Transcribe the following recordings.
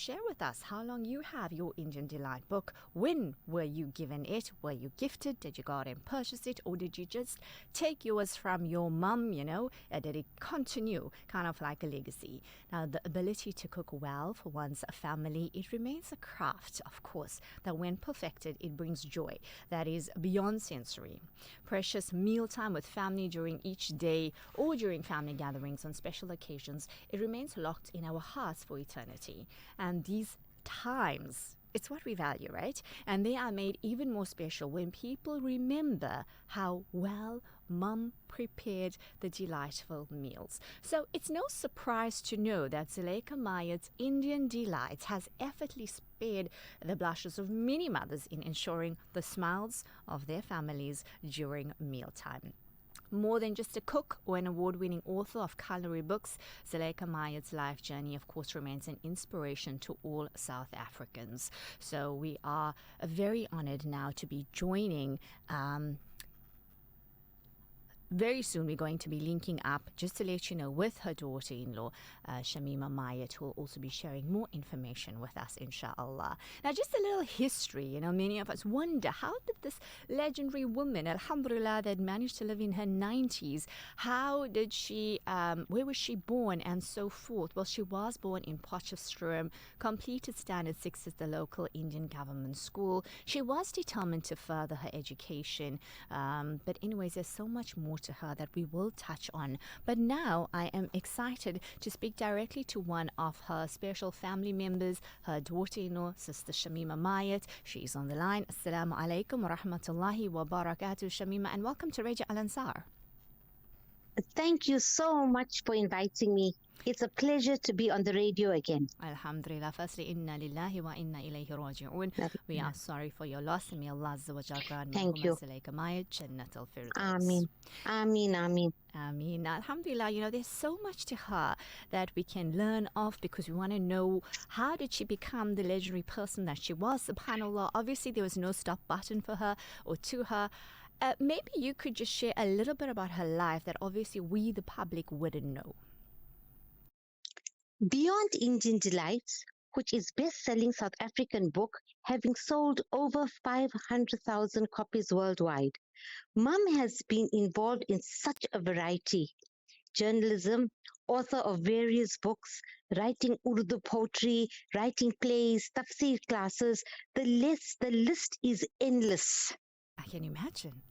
share with us how long you have your Indian Delight book. When were you given it? Were you gifted? Did you go out and purchase it? Or did you just take yours from your mum, did it continue, kind of like a legacy? Now, the ability to cook well for one's family, it remains a craft, of course, that when perfected, it brings joy that is beyond sensory. Precious mealtime with family during each day or during family gatherings on special occasions, it remains locked in our hearts for eternity. And these times, it's what we value, right? And they are made even more special when people remember how well mum prepared the delightful meals. So it's no surprise to know that Zuleikha Mayat's Indian Delights has effortlessly spared the blushes of many mothers in ensuring the smiles of their families during mealtime. More than just a cook or an award-winning author of culinary books, Zuleikha Mayat's life journey, of course, remains an inspiration to all South Africans. So we are very honored now to be joining very soon. We're going to be linking up, just to let you know, with her daughter-in-law, Shamima Mayat, who will also be sharing more information with us, inshallah. Now, just a little history. Many of us wonder, how did this legendary woman, alhamdulillah, that managed to live in her 90s, how did she, where was she born, and so forth? Well, she was born in Potchefstroom, completed Standard 6 at the local Indian government school. She was determined to further her education, but anyways, there's so much more to her that we will touch on. But now I am excited to speak directly to one of her special family members, her daughter-in-law, Sister Shamima Mayat. She's on the line. Assalamu alaikum wa rahmatullahi wa barakatuh, Shamima, and welcome to Radio Al Ansar. Thank you so much for inviting me. It's a pleasure to be on the radio again. Alhamdulillah. Firstly, inna lillahi wa inna ilayhi raji'un. We are sorry for your loss, and may Allah Azza wa Jalla grant Zuleikha Mayat Jannat al-Firdaus. Ameen. Ameen. Ameen. Ameen. Alhamdulillah, there's so much to her that we can learn of, because we want to know, how did she become the legendary person that she was? SubhanAllah. Obviously, there was no stop button for her or to her. Maybe you could just share a little bit about her life that obviously we, the public, wouldn't know. Beyond Indian Delights, which is best-selling South African book, having sold over 500,000 copies worldwide, Mum has been involved in such a variety: journalism, author of various books, writing Urdu poetry, writing plays, tafsir classes. The list is endless. I can imagine.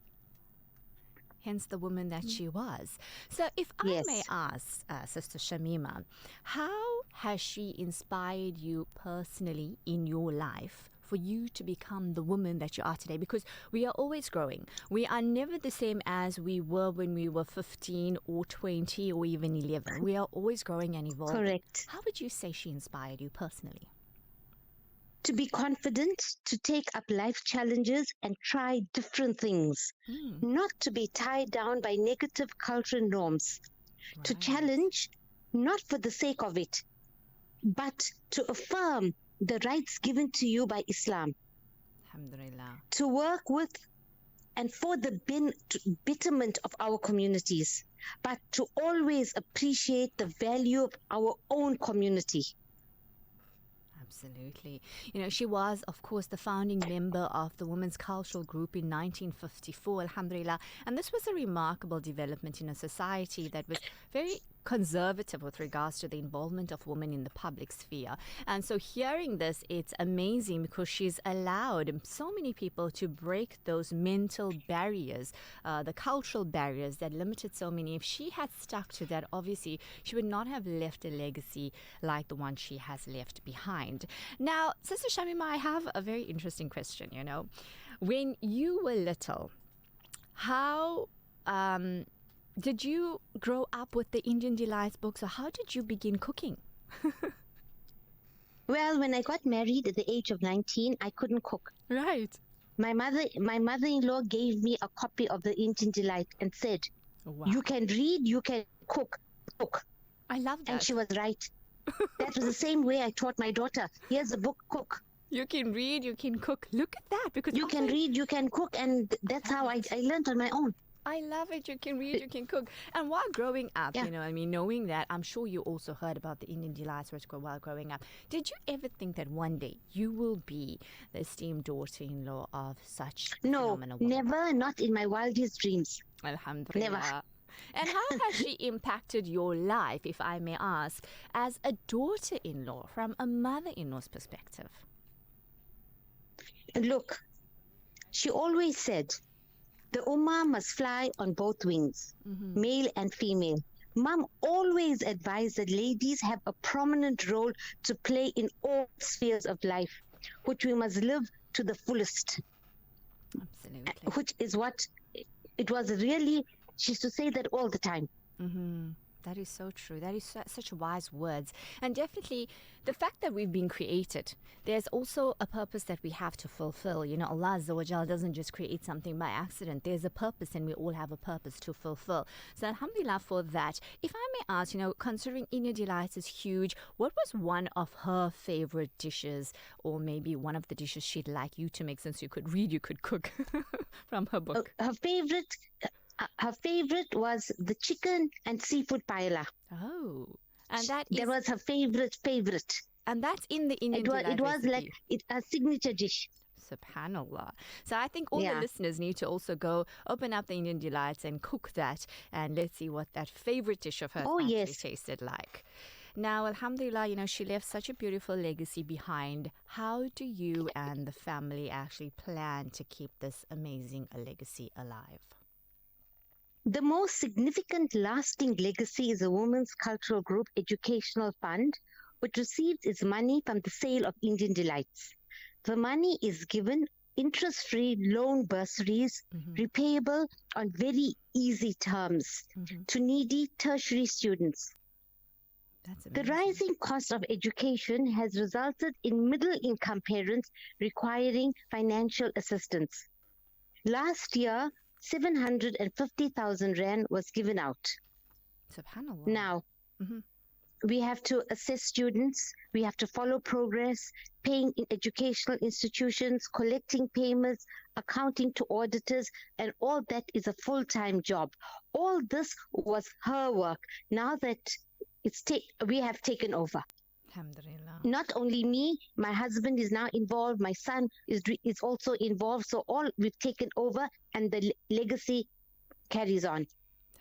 Hence the woman that she was. So if I may ask, Sister Shamima, how has she inspired you personally in your life for you to become the woman that you are today? Because we are always growing. We are never the same as we were when we were 15 or 20 or even 11. We are always growing and evolving. Correct. How would you say she inspired you personally? To be confident, to take up life challenges and try different things, not to be tied down by negative cultural norms, to challenge, not for the sake of it, but to affirm the rights given to you by Islam. Alhamdulillah. To work with and for the betterment of our communities, but to always appreciate the value of our own community. Absolutely. She was, of course, the founding member of the Women's Cultural Group in 1954, alhamdulillah. And this was a remarkable development in a society that was very conservative with regards to the involvement of women in the public sphere. And so hearing this, it's amazing, because she's allowed so many people to break those mental barriers, the cultural barriers that limited so many. If she had stuck to that, obviously she would not have left a legacy like the one she has left behind. Now, Sister Shamima, I have a very interesting question. When you were little, how did you grow up with the Indian Delights books, or how did you begin cooking? Well, when I got married at the age of 19, I couldn't cook. Right. My mother-in-law gave me a copy of the Indian Delight and said, wow, you can read, you can cook. I love that. And she was right. That was the same way I taught my daughter. Here's a book, cook. You can read, you can cook. Look at that. Because you can read, you can cook, and that's how I learned on my own. I love it. You can read, you can cook. And while growing up, Yeah. knowing that, I'm sure you also heard about the Indian delights while growing up. Did you ever think that one day you will be the esteemed daughter-in-law of such a No, phenomenal woman? never, not in my wildest dreams. Never. Alhamdulillah. And how has she impacted your life, if I may ask, as a daughter-in-law from a mother-in-law's perspective? Look, she always said, the Ummah must fly on both wings, male and female. Mom always advised that ladies have a prominent role to play in all spheres of life, which we must live to the fullest. Absolutely. Which is what it was really, she used to say that all the time. That is so true. That is such wise words. And definitely the fact that we've been created, there's also a purpose that we have to fulfill. Allah Azza wa Jal doesn't just create something by accident. There's a purpose, and we all have a purpose to fulfill. So alhamdulillah for that. If I may ask, considering Indian Delights is huge, what was one of her favorite dishes, or maybe one of the dishes she'd like you to make, since you could read, you could cook from her book? Her favorite was the chicken and seafood paella. Oh, and that was her favorite. And that's in the Indian Delight It was recipe. like a signature dish. Subhanallah. So I think all the listeners need to also go open up the Indian Delights and cook that, and let's see what that favorite dish of hers actually tasted like. Now, alhamdulillah, she left such a beautiful legacy behind. How do you and the family actually plan to keep this amazing legacy alive? The most significant lasting legacy is a women's cultural group educational fund, which receives its money from the sale of Indian Delights. The money is given interest-free loan bursaries, repayable on very easy terms to needy tertiary students. That's the rising cost of education has resulted in middle-income parents requiring financial assistance. Last year, 750,000 Rand was given out. Subhanallah. Now, we have to assess students, we have to follow progress, paying in educational institutions, collecting payments, accounting to auditors, and all that is a full-time job. All this was her work. Now that we have taken over. Alhamdulillah. Not only me, my husband is now involved, my son is also involved, so all we've taken over and the legacy carries on.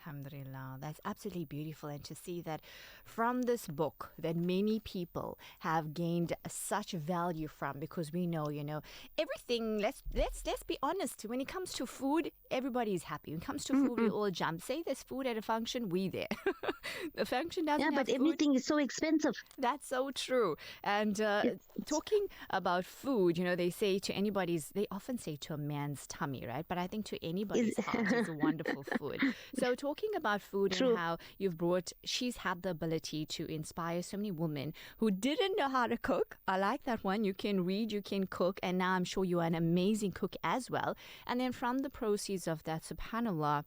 Alhamdulillah. That's absolutely beautiful. And to see that from this book that many people have gained such value from, because we know, everything, let's be honest, when it comes to food, everybody's happy. When it comes to food, we all jump. Say there's food at a function, we there. The function doesn't have but food. Everything is so expensive. That's so true. And talking about food, they say they often say to a man's tummy, right? But I think to anybody's heart is wonderful food. So talking about food and how she's had the ability to inspire so many women who didn't know how to cook. I like that one. You can read, you can cook, and now I'm sure you are an amazing cook as well. And then from the proceeds of that, subhanAllah,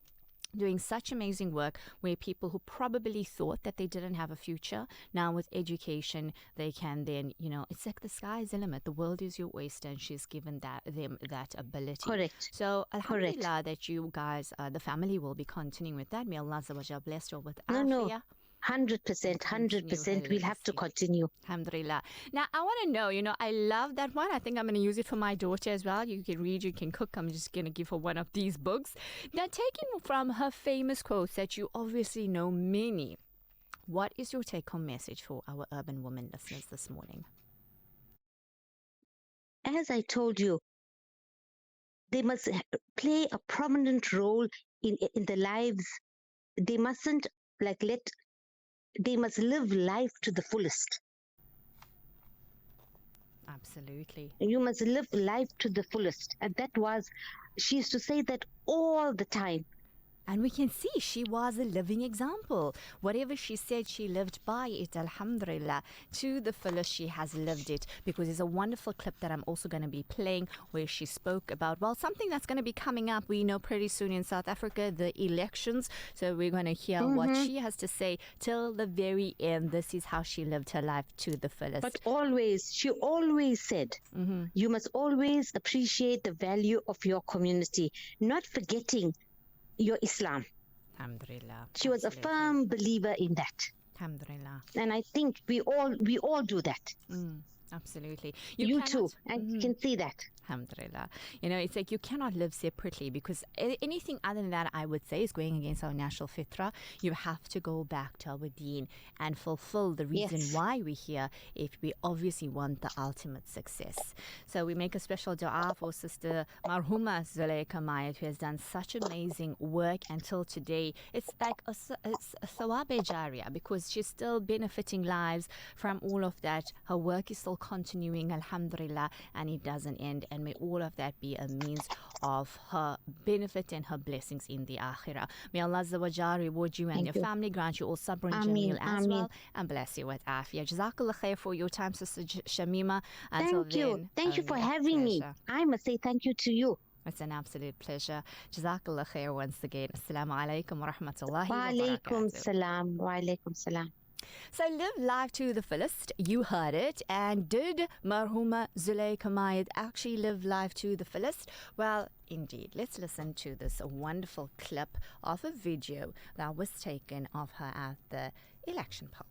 doing such amazing work where people who probably thought that they didn't have a future, now with education, they can then, it's like the sky is the limit. The world is your oyster, and she's given them that ability. Correct. So, alhamdulillah, that you guys, the family will be continuing with that. May Allah bless you with afiyah. No. 100%. We'll have to continue. Alhamdulillah. Now, I want to know, I love that one. I think I'm going to use it for my daughter as well. You can read, you can cook. I'm just going to give her one of these books. Now, taking from her famous quotes that you obviously know many, what is your take-home message for our urban women listeners this morning? As I told you, they must play a prominent role in the lives. They mustn't they must live life to the fullest. Absolutely. You must live life to the fullest. And she used to say that all the time. And we can see she was a living example. Whatever she said, she lived by it, alhamdulillah. To the fullest, she has lived it. Because there's a wonderful clip that I'm also going to be playing where she spoke about, something that's going to be coming up. We know pretty soon in South Africa, the elections. So we're going to hear what she has to say till the very end. This is how she lived her life to the fullest. But she always said, you must always appreciate the value of your community, not forgetting your Islam. Alhamdulillah. She was a Absolutely. firm believer in that. Alhamdulillah. And I think we all do that. Absolutely. You too. I can see that. Alhamdulillah. It's like you cannot live separately, because anything other than that, I would say, is going against our natural fitrah. You have to go back to our deen and fulfill the reason why we're here, if we obviously want the ultimate success. So we make a special dua for Sister Marhuma Zuleikha Mayat, who has done such amazing work until today. It's like it's a thawab jariyah, because she's still benefiting lives from all of that. Her work is still continuing, alhamdulillah, and it doesn't end. And may all of that be a means of her benefit and her blessings in the akhirah. May Allah Azza wa Jal reward you and your family, grant you all sabr and jameel as well, and bless you with afiyah. Jazakallah khair for your time, Sister Shamima. Thank you. Thank you for having me. I must say thank you to you. It's an absolute pleasure. Jazakallah khair once again. Assalamu alaikum wa rahmatullahi wa alaikum salam. Wa alaikum salam. So live life to the fullest. You heard it. And did Marhuma Zuleikha Mayat actually live life to the fullest? Well, indeed. Let's listen to this wonderful clip of a video that was taken of her at the election poll.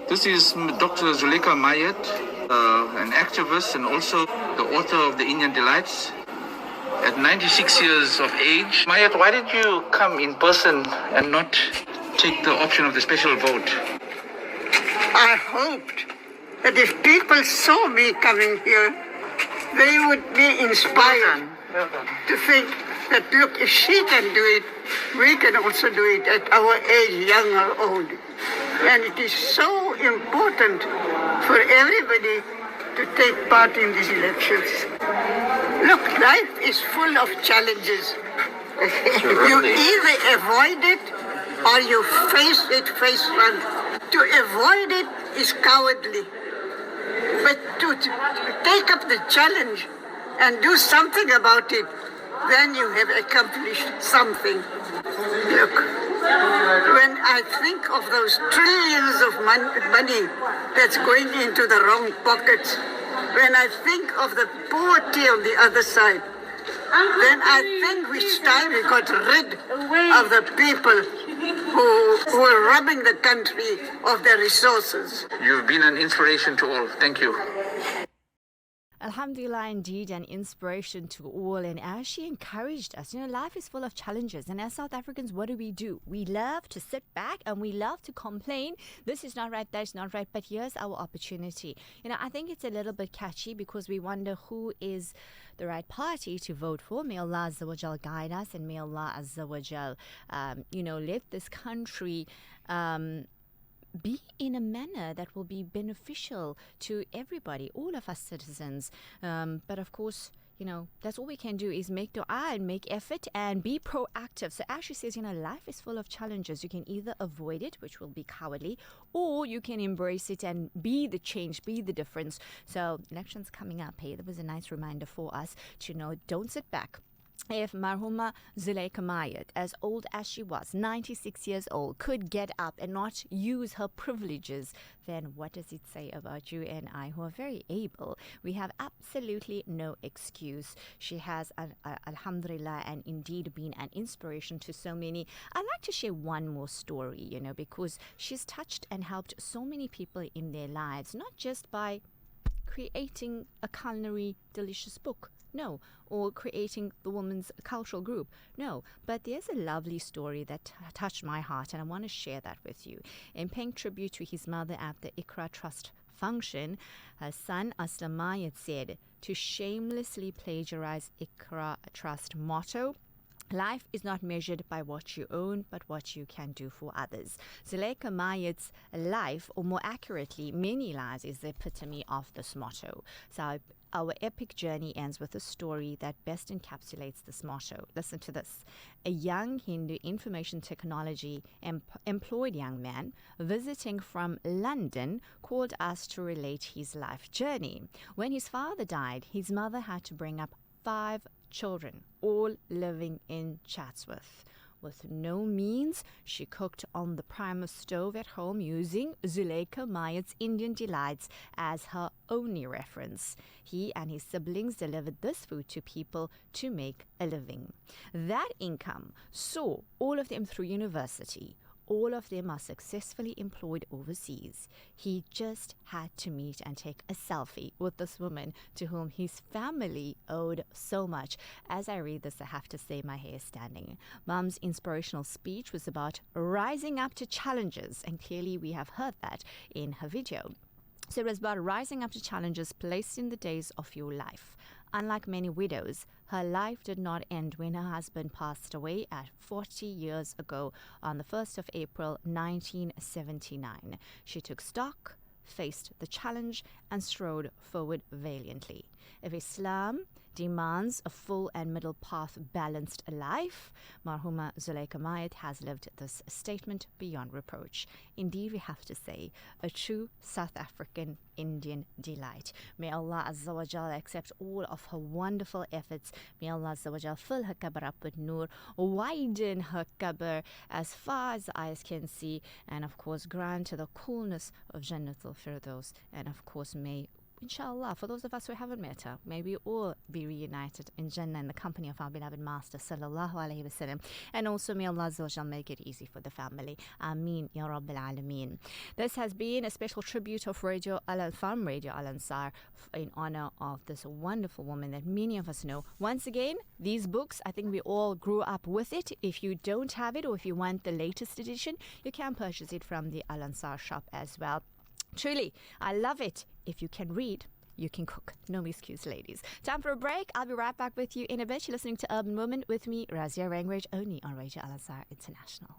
This is Dr. Zuleikha Mayat, an activist and also the author of The Indian Delights. At 96 years of age. Mayat, why did you come in person and not take the option of the special vote? I hoped that if people saw me coming here, they would be inspired to think that, look, if she can do it, we can also do it at our age, young or old. And it is so important for everybody to take part in these elections. Look, life is full of challenges. You either avoid it or you face it face front. To avoid it is cowardly. But to take up the challenge and do something about it, then you have accomplished something. Look, when I think of those trillions of money that's going into the wrong pockets, when I think of the poverty on the other side, then I think which time we got rid of the people who were robbing the country of their resources. You've been an inspiration to all. Thank you. Alhamdulillah, indeed, an inspiration to all. And as she encouraged us, life is full of challenges. And as South Africans, what do? We love to sit back and we love to complain. This is not right, that's not right. But here's our opportunity. I think it's a little bit catchy because we wonder who is the right party to vote for. May Allah Azza wa Jal guide us, and may Allah Azza wa Jal, let this country be in a manner that will be beneficial to everybody, all of us citizens. But of course, that's all we can do is make dua and make effort and be proactive. So as she says, life is full of challenges. You can either avoid it, which will be cowardly, or you can embrace it and be the change, be the difference. So elections coming up, hey, that was a nice reminder for us to know, don't sit back. If Marhuma Zuleikha Mayat, as old as she was, 96 years old, could get up and not use her privileges, then what does it say about you and I, who are very able? We have absolutely no excuse. She has, alhamdulillah, and indeed been an inspiration to so many. I'd like to share one more story, because she's touched and helped so many people in their lives, not just by creating a culinary delicious book, no, or creating the women's cultural group, no, but there's a lovely story that touched my heart, and I want to share that with you. In paying tribute to his mother at the Iqra Trust function, her son Aslam Mayat said to shamelessly plagiarize Iqra Trust motto, life is not measured by what you own, but what you can do for others. Zuleikha Mayat's life, or more accurately, many lives, is the epitome of this motto. So our epic journey ends with a story that best encapsulates this motto. Listen to this. A young Hindu information technology employed young man visiting from London called us to relate his life journey. When his father died, his mother had to bring up 5 children, all living in Chatsworth. With no means, she cooked on the primus stove at home using Zuleikha Mayat's Indian Delights as her only reference. He and his siblings delivered this food to people to make a living. That income saw all of them through university. All of them are successfully employed overseas. He just had to meet and take a selfie with this woman to whom his family owed so much. As I read this, I have to say my hair is standing. Mum's inspirational speech was about rising up to challenges, and clearly we have heard that in her video. So it was about rising up to challenges placed in the days of your life. Unlike many widows, her life did not end when her husband passed away at 40 years ago on the 1st of April 1979. She took stock, faced the challenge, and strode forward valiantly. If Islam demands a full and middle path balanced life, Marhuma Zuleikha Mayat has lived this statement beyond reproach. Indeed, we have to say, a true South African Indian delight. May Allah Azza wa Jal accept all of her wonderful efforts. May Allah Azza wa Jal fill her qabr up with nur, widen her qabr as far as the eyes can see, and of course grant her the coolness of Jannatul Firdaus. And of course may, inshallah, for those of us who haven't met her, may we all be reunited in Jannah in the company of our beloved Master Sallallahu Alaihi Wasallam. And also may Allah Azza wa Jal make it easy for the family. Ameen Ya Rabbil Alameen. This has been a special tribute of Radio Al-Farm, Radio Al-Ansar, in honor of this wonderful woman that many of us know. Once again, these books, I think we all grew up with it. If you don't have it, or if you want the latest edition, you can purchase it from the Al-Ansar shop as well. Truly, I love it. If you can read, you can cook. No excuse, ladies. Time for a break. I'll be right back with you in a bit. You're listening to Urban Woman with me, Razia Rangrage, only on Radio Al-Ansar International.